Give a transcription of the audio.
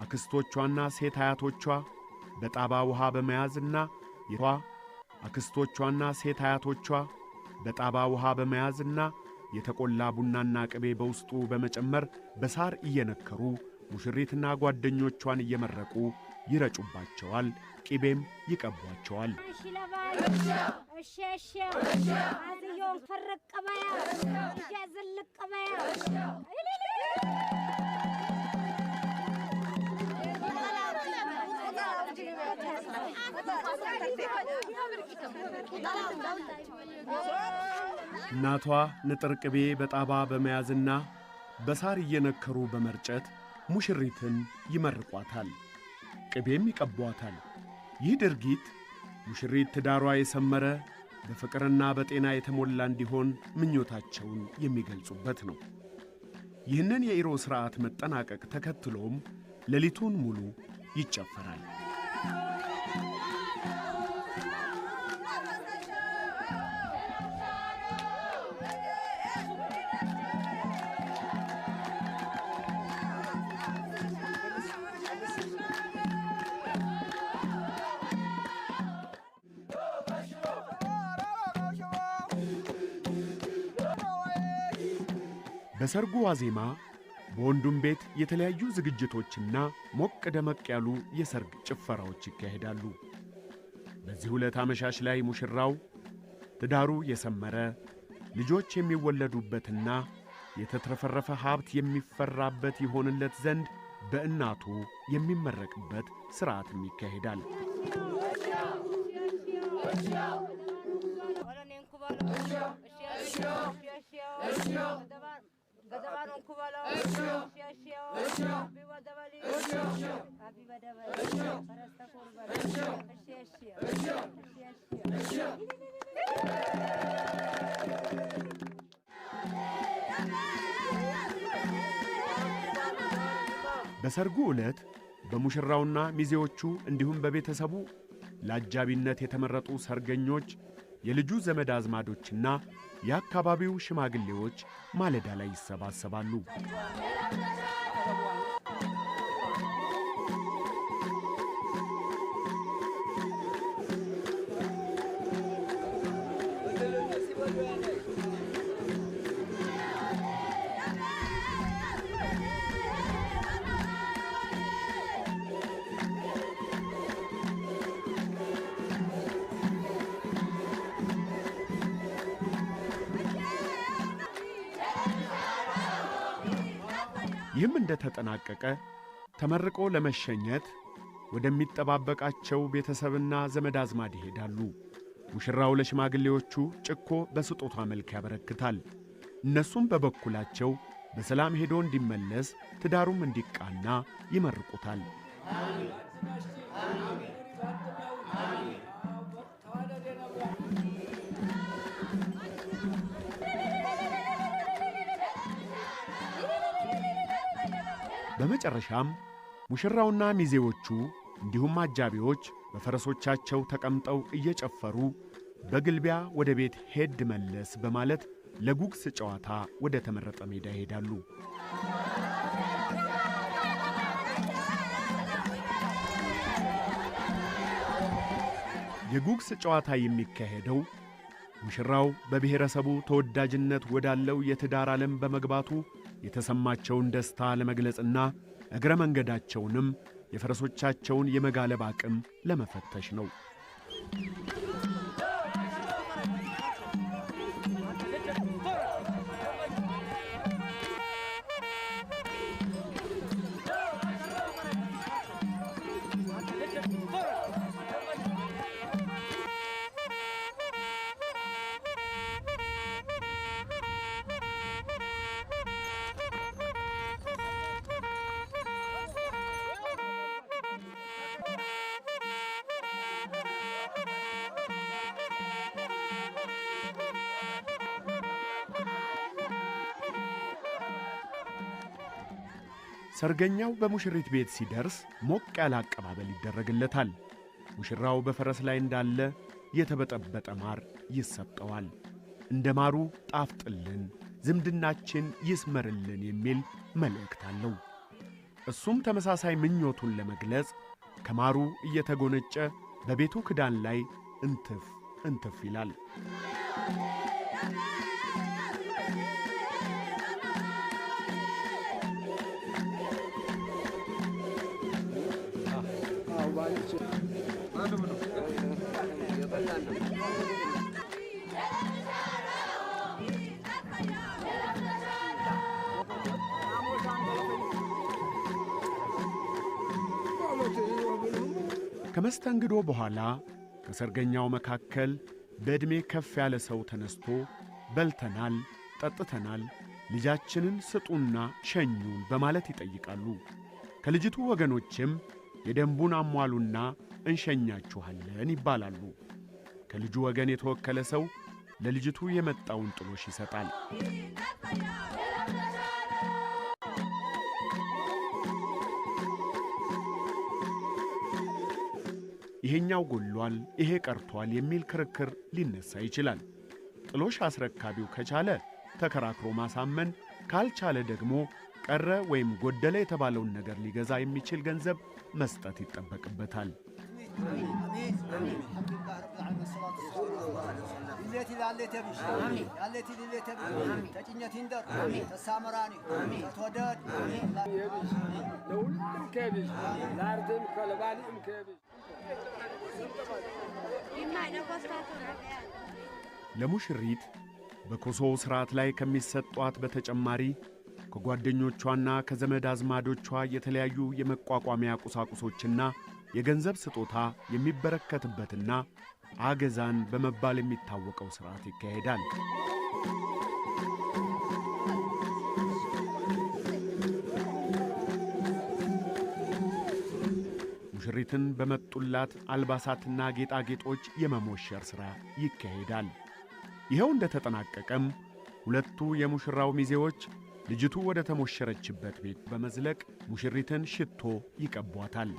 አክስቶቿና ሴት አያቶቿ በጣባ ውሃ በመያዝና አክስቶቿና ሴት አያቶቿ በጣባ ውሃ በመያዝና የተቆላ ቡናና ቅቤ በውስጡ በመጨመር በሳር እየነከሩ ሙሽሪትና ጓደኞቿን እየመረቁ ይረጩባቸዋል፣ ቅቤም ይቀቧቸዋል። እናቷ ንጥር ቅቤ በጣባ በመያዝና በሳር እየነከሩ በመርጨት ሙሽሪትን ይመርቋታል፣ ቅቤም ይቀቧታል። ይህ ድርጊት ሙሽሪት ትዳሯ የሰመረ በፍቅርና በጤና የተሞላ እንዲሆን ምኞታቸውን የሚገልጹበት ነው። ይህንን የኢሮ ሥርዓት መጠናቀቅ ተከትሎም ሌሊቱን ሙሉ ይጨፈራል። በሰርጉ ዋዜማ በወንዱም ቤት የተለያዩ ዝግጅቶችና ሞቅ ደመቅ ያሉ የሰርግ ጭፈራዎች ይካሄዳሉ። በዚህ ዕለት አመሻሽ ላይ ሙሽራው ትዳሩ የሰመረ ልጆች የሚወለዱበትና የተትረፈረፈ ሀብት የሚፈራበት ይሆንለት ዘንድ በእናቱ የሚመረቅበት ሥርዓትም ይካሄዳል። በሰርጉ ዕለት በሙሽራውና ሚዜዎቹ እንዲሁም በቤተሰቡ ለአጃቢነት የተመረጡ ሰርገኞች፣ የልጁ ዘመድ አዝማዶችና የአካባቢው ሽማግሌዎች ማለዳ ላይ ይሰባሰባሉ። ይህም እንደተጠናቀቀ ተመርቆ ለመሸኘት ወደሚጠባበቃቸው ቤተሰብና ዘመድ አዝማድ ይሄዳሉ። ሙሽራው ለሽማግሌዎቹ ጭኮ በስጦታ መልክ ያበረክታል። እነሱም በበኩላቸው በሰላም ሄዶ እንዲመለስ ትዳሩም እንዲቃና ይመርቁታል። በመጨረሻም ሙሽራውና ሚዜዎቹ እንዲሁም አጃቢዎች በፈረሶቻቸው ተቀምጠው እየጨፈሩ በግልቢያ ወደ ቤት ሄድ መለስ በማለት ለጉግስ ጨዋታ ወደ ተመረጠ ሜዳ ይሄዳሉ። የጉግስ ጨዋታ የሚካሄደው ሙሽራው በብሔረሰቡ ተወዳጅነት ወዳለው የትዳር ዓለም በመግባቱ የተሰማቸውን ደስታ ለመግለጽና እግረ መንገዳቸውንም የፈረሶቻቸውን የመጋለብ አቅም ለመፈተሽ ነው። ሰርገኛው በሙሽሪት ቤት ሲደርስ ሞቅ ያለ አቀባበል ይደረግለታል። ሙሽራው በፈረስ ላይ እንዳለ የተበጠበጠ ማር ይሰጠዋል። እንደ ማሩ ጣፍጥልን፣ ዝምድናችን ይስመርልን የሚል መልእክት አለው። እሱም ተመሳሳይ ምኞቱን ለመግለጽ ከማሩ እየተጎነጨ በቤቱ ክዳን ላይ እንትፍ እንትፍ ይላል። ከመስተንግዶ በኋላ ከሰርገኛው መካከል በዕድሜ ከፍ ያለ ሰው ተነስቶ በልተናል፣ ጠጥተናል፣ ልጃችንን ስጡና ሸኙን በማለት ይጠይቃሉ። ከልጅቱ ወገኖችም የደንቡን አሟሉና እንሸኛችኋለን ይባላሉ። ከልጁ ወገን የተወከለ ሰው ለልጅቱ የመጣውን ጥሎሽ ይሰጣል። ይሄኛው ጎሏል፣ ይሄ ቀርቷል የሚል ክርክር ሊነሳ ይችላል። ጥሎሽ አስረካቢው ከቻለ ተከራክሮ ማሳመን፣ ካልቻለ ደግሞ ቀረ ወይም ጎደለ የተባለውን ነገር ሊገዛ የሚችል ገንዘብ መስጠት ይጠበቅበታል። ለሙሽሪት በኮሶው ሥርዓት ላይ ከሚሰጧት በተጨማሪ ከጓደኞቿና ከዘመድ አዝማዶቿ የተለያዩ የመቋቋሚያ ቁሳቁሶችና የገንዘብ ስጦታ የሚበረከትበትና አገዛን በመባል የሚታወቀው ሥርዓት ይካሄዳል። ሙሽሪትን በመጡላት አልባሳትና ጌጣጌጦች የመሞሸር ሥራ ይካሄዳል። ይኸው እንደተጠናቀቀም ሁለቱ የሙሽራው ሚዜዎች ልጅቱ ወደ ተሞሸረችበት ቤት በመዝለቅ ሙሽሪትን ሽቶ ይቀቧታል።